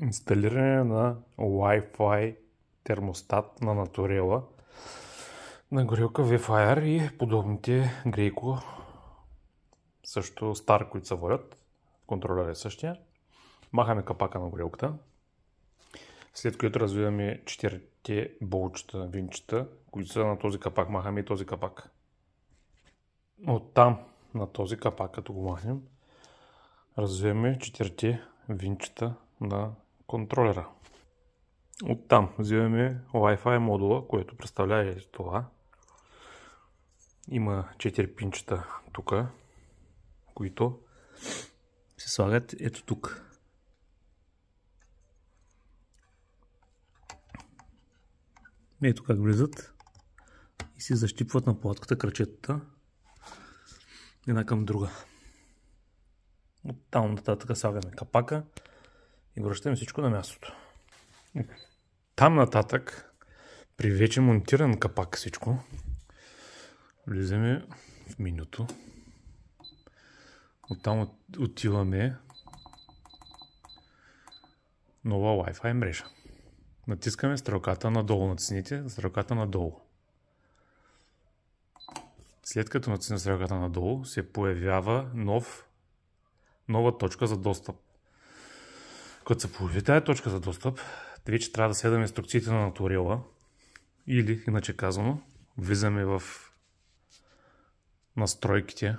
Инсталиране на Wi-Fi термостат на Naturela на горилка VFire и подобните Greyco, също Star, които се водят. Контролер е същия. Махаме капака на горилката, след което развиваме 4 болчета, винчета, които са на този капак. Махаме и този капак. Оттам на този капак, като го махнем, развиваме 4 винчета на контролера. Оттам взимаме Wi-Fi модула, което представлява и това. Има 4 пинчета тук, които се слагат ето тук. Ето как влизат и се защипват на платката кръчетата една към друга. Оттам нататък слагаме капака и връщаме всичко на мястото. Там нататък, при вече монтиран капак всичко, влизаме в менюто. Оттам отиваме нова Wi-Fi мрежа. Натискаме стрелката надолу, натисните стрелката надолу. След като натиснем стрелката надолу, се появява нова точка за достъп. Като се появи тази точка за достъп, вече трябва да следваме инструкциите на Naturela, или, иначе казано, влизаме в настройките